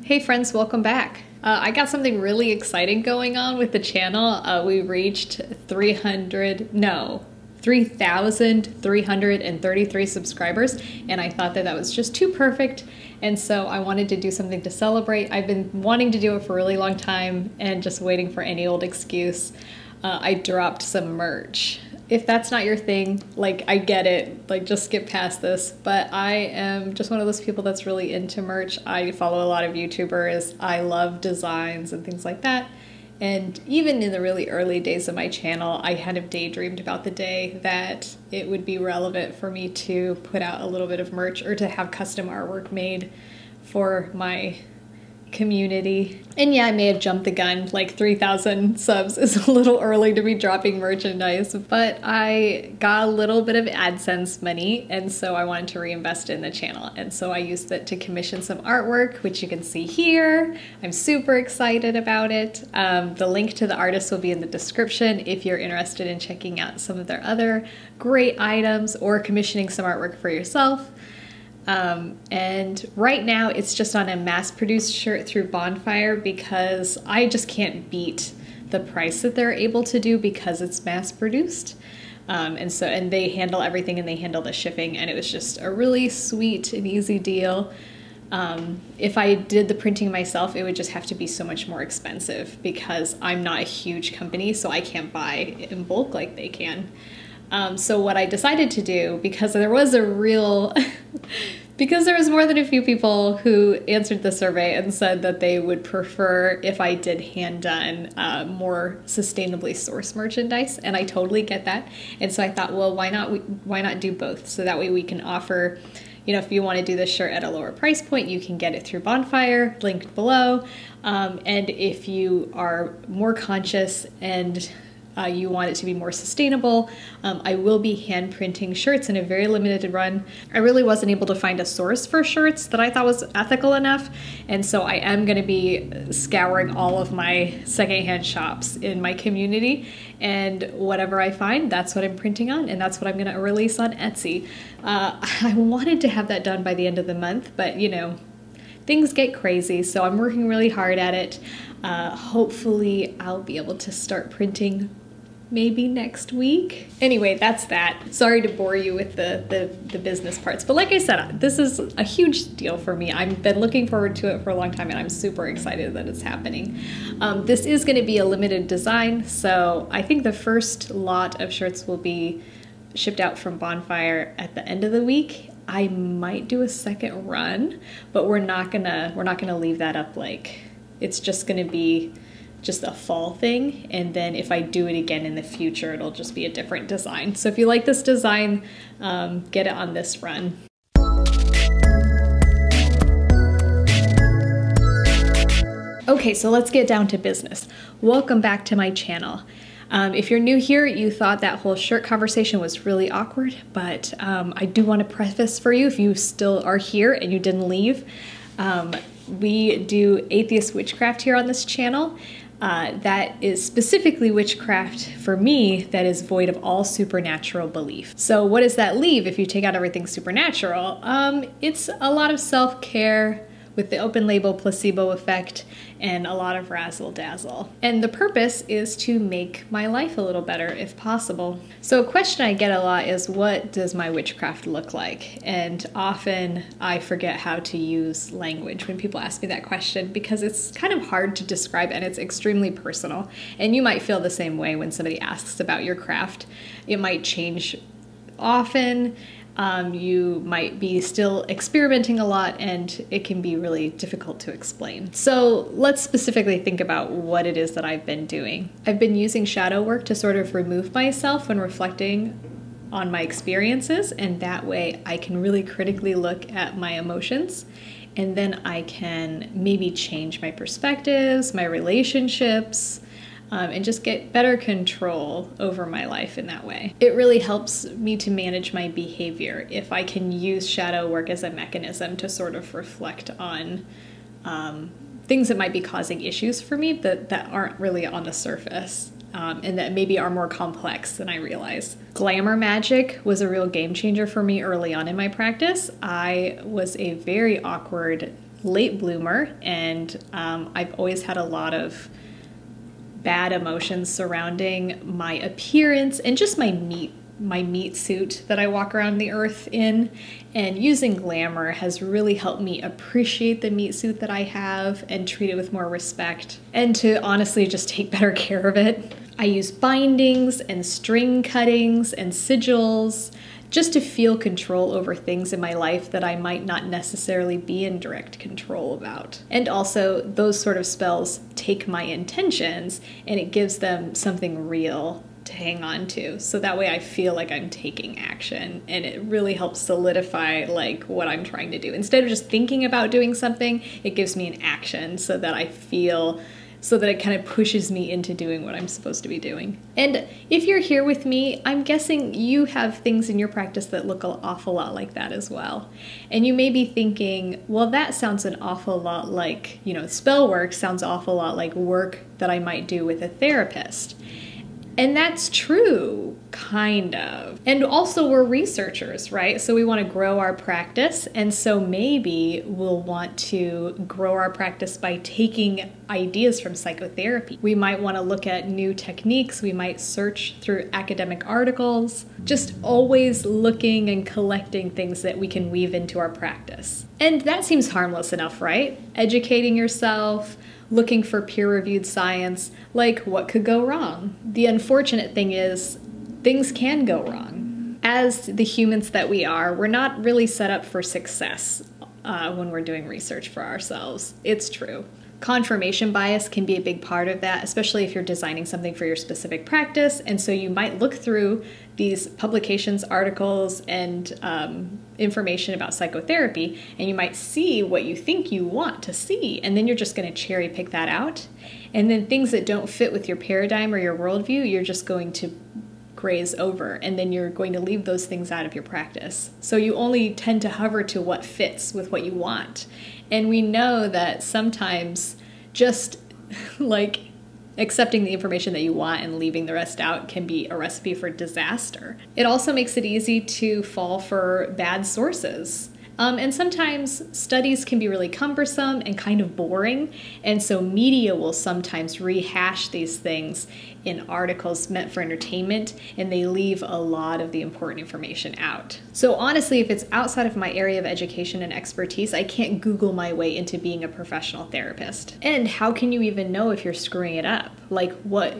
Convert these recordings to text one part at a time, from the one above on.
Hey friends, welcome back. I got something really exciting going on with the channel. We reached 3,333 subscribers, and I thought that that was just too perfect, and so I wanted to do something to celebrate. I've been wanting to do it for a really long time and just waiting for any old excuse. I dropped some merch. If that's not your thing, like, I get it, like, just skip past this, but I am just one of those people that's really into merch. I follow a lot of YouTubers. I love designs and things like that. And even in the really early days of my channel, I kind of daydreamed about the day that it would be relevant for me to put out a little bit of merch or to have custom artwork made for my community. And yeah, I may have jumped the gun, like 3,000 subs is a little early to be dropping merchandise, but I got a little bit of AdSense money, and so I wanted to reinvest in the channel, and so I used it to commission some artwork, which you can see here. I'm super excited about it. The link to the artist will be in the description if you're interested in checking out some of their other great items or commissioning some artwork for yourself. And right now it's just on a mass-produced shirt through Bonfire because I just can't beat the price that they're able to do because it's mass-produced. And they handle everything, and they handle the shipping, and it was just a really sweet and easy deal. If I did the printing myself, it would just have to be so much more expensive because I'm not a huge company, so I can't buy in bulk like they can. So what I decided to do, because there was because there was more than a few people who answered the survey and said that they would prefer if I did hand-done, more sustainably sourced merchandise, and I totally get that. And so I thought, well, why not do both? So that way we can offer, you know, if you want to do this shirt at a lower price point, you can get it through Bonfire, linked below. And if you are more conscious and you want it to be more sustainable, I will be hand printing shirts in a very limited run. I really wasn't able to find a source for shirts that I thought was ethical enough, and so I am going to be scouring all of my secondhand shops in my community, and whatever I find, that's what I'm printing on, and that's what I'm going to release on Etsy. I wanted to have that done by the end of the month, but you know, things get crazy, so I'm working really hard at it. Hopefully I'll be able to start printing maybe next week. Anyway, that's that. Sorry to bore you with the business parts, but like I said, this is a huge deal for me. I've been looking forward to it for a long time, and I'm super excited that it's happening. This is going to be a limited design, so I think the first lot of shirts will be shipped out from Bonfire at the end of the week. I might do a second run, but we're not gonna leave that up. Like, it's just gonna be just a fall thing, and then if I do it again in the future, it'll just be a different design. So if you like this design, get it on this run. Okay, so let's get down to business. Welcome back to my channel. If you're new here, you thought that whole shirt conversation was really awkward, but I do want to preface for you, if you still are here and you didn't leave, we do atheist witchcraft here on this channel. That is specifically witchcraft for me that is void of all supernatural belief. So what does that leave if you take out everything supernatural? It's a lot of self-care with the open label placebo effect and a lot of razzle dazzle. And the purpose is to make my life a little better if possible. So a question I get a lot is, what does my witchcraft look like? And often I forget how to use language when people ask me that question because it's kind of hard to describe and it's extremely personal. And you might feel the same way when somebody asks about your craft. It might change often. You might be still experimenting a lot, and it can be really difficult to explain. So let's specifically think about what it is that I've been doing. I've been using shadow work to sort of remove myself when reflecting on my experiences, and that way I can really critically look at my emotions, and then I can maybe change my perspectives, my relationships, and just get better control over my life in that way. It really helps me to manage my behavior if I can use shadow work as a mechanism to sort of reflect on things that might be causing issues for me that aren't really on the surface. And that maybe are more complex than I realized. Glamour magic was a real game changer for me early on in my practice. I was a very awkward late bloomer, and I've always had a lot of bad emotions surrounding my appearance and just my meat suit that I walk around the earth in. And using glamour has really helped me appreciate the meat suit that I have and treat it with more respect, and to honestly just take better care of it. I use bindings and string cuttings and sigils just to feel control over things in my life that I might not necessarily be in direct control about. And also, those sort of spells take my intentions and it gives them something real to hang on to. So that way I feel like I'm taking action, and it really helps solidify like what I'm trying to do. Instead of just thinking about doing something, it gives me an action so that it kind of pushes me into doing what I'm supposed to be doing. And if you're here with me, I'm guessing you have things in your practice that look an awful lot like that as well. And you may be thinking, well, that sounds an awful lot like, spell work sounds awful lot like work that I might do with a therapist. And that's true, kind of. And also we're researchers, right? So we want to grow our practice. And so maybe we'll want to grow our practice by taking ideas from psychotherapy. We might want to look at new techniques. We might search through academic articles, just always looking and collecting things that we can weave into our practice. And that seems harmless enough, right? Educating yourself, looking for peer-reviewed science, like what could go wrong? The unfortunate thing is, things can go wrong. As the humans that we are, we're not really set up for success when we're doing research for ourselves. It's true. Confirmation bias can be a big part of that, especially if you're designing something for your specific practice. And so you might look through these publications, articles, and information about psychotherapy, and you might see what you think you want to see, and then you're just going to cherry pick that out. And then things that don't fit with your paradigm or your worldview, you're just going to graze over, and then you're going to leave those things out of your practice. So you only tend to hover to what fits with what you want. And we know that sometimes just like accepting the information that you want and leaving the rest out can be a recipe for disaster. It also makes it easy to fall for bad sources. And sometimes studies can be really cumbersome and kind of boring, and so media will sometimes rehash these things in articles meant for entertainment, and they leave a lot of the important information out. So honestly, if it's outside of my area of education and expertise, I can't Google my way into being a professional therapist. And how can you even know if you're screwing it up? Like what?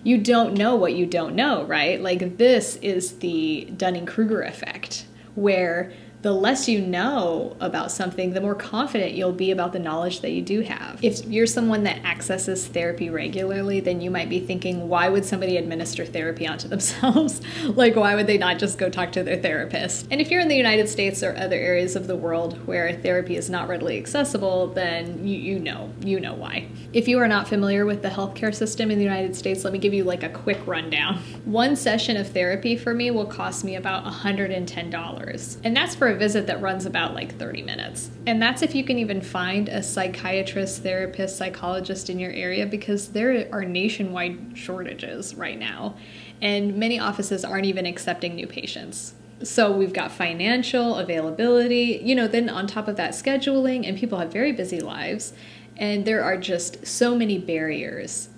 You don't know what you don't know, right? Like this is the Dunning-Kruger effect, where the less you know about something, the more confident you'll be about the knowledge that you do have. If you're someone that accesses therapy regularly, then you might be thinking, why would somebody administer therapy onto themselves? Like, why would they not just go talk to their therapist? And if you're in the United States or other areas of the world where therapy is not readily accessible, then you know why. If you are not familiar with the healthcare system in the United States, let me give you like a quick rundown. One session of therapy for me will cost me about $110. And that's for a visit that runs about like 30 minutes. And that's if you can even find a psychiatrist, therapist, psychologist in your area, because there are nationwide shortages right now. And many offices aren't even accepting new patients. So we've got financial availability, then on top of that scheduling, and people have very busy lives. And there are just so many barriers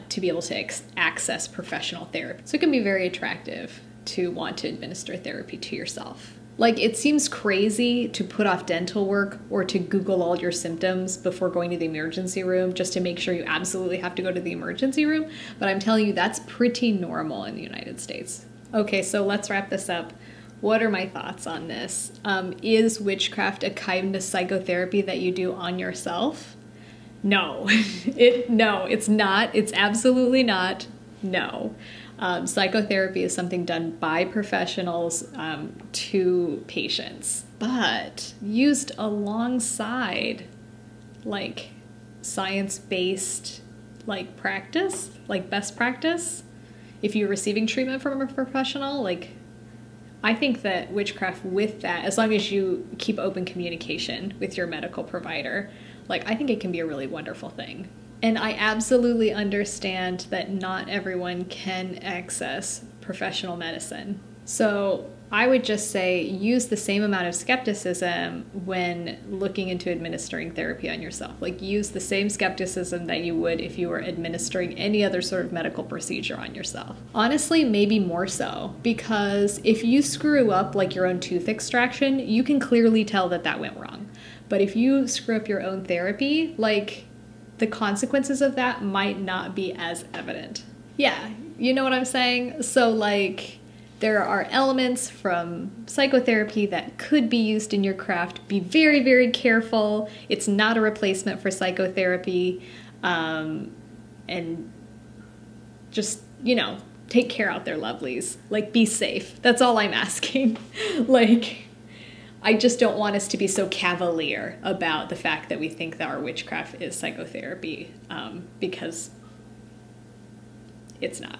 to be able to access professional therapy. So it can be very attractive to want to administer therapy to yourself. Like, it seems crazy to put off dental work or to Google all your symptoms before going to the emergency room just to make sure you absolutely have to go to the emergency room. But I'm telling you, that's pretty normal in the United States. Okay, so let's wrap this up. What are my thoughts on this? Is witchcraft a kind of psychotherapy that you do on yourself? No, no, it's not. It's absolutely not. No. Psychotherapy is something done by professionals to patients, but used alongside like science-based like practice, like best practice. If you're receiving treatment from a professional, like I think that witchcraft with that, as long as you keep open communication with your medical provider, like I think it can be a really wonderful thing. And I absolutely understand that not everyone can access professional medicine. So I would just say use the same amount of skepticism when looking into administering therapy on yourself. Like, use the same skepticism that you would if you were administering any other sort of medical procedure on yourself. Honestly, maybe more so, because if you screw up like your own tooth extraction, you can clearly tell that that went wrong. But if you screw up your own therapy, like, the consequences of that might not be as evident. Yeah, you know what I'm saying? So, like, there are elements from psychotherapy that could be used in your craft. Be very, very careful. It's not a replacement for psychotherapy. And just, you know, take care out there, lovelies. Like, be safe. That's all I'm asking. Like, I just don't want us to be so cavalier about the fact that we think that our witchcraft is psychotherapy, because it's not.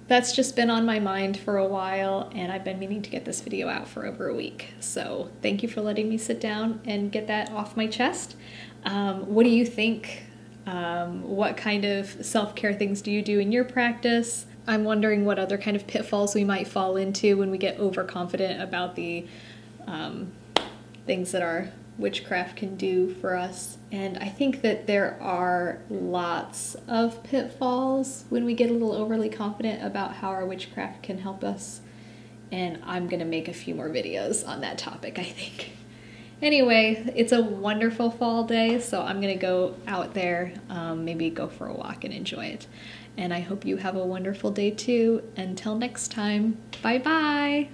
That's just been on my mind for a while, and I've been meaning to get this video out for over a week. So thank you for letting me sit down and get that off my chest. What do you think? What kind of self-care things do you do in your practice? I'm wondering what other kind of pitfalls we might fall into when we get overconfident about the things that our witchcraft can do for us. And I think that there are lots of pitfalls when we get a little overly confident about how our witchcraft can help us. And I'm gonna make a few more videos on that topic, I think. Anyway, it's a wonderful fall day, so I'm gonna go out there, maybe go for a walk and enjoy it. And I hope you have a wonderful day too. Until next time, bye-bye.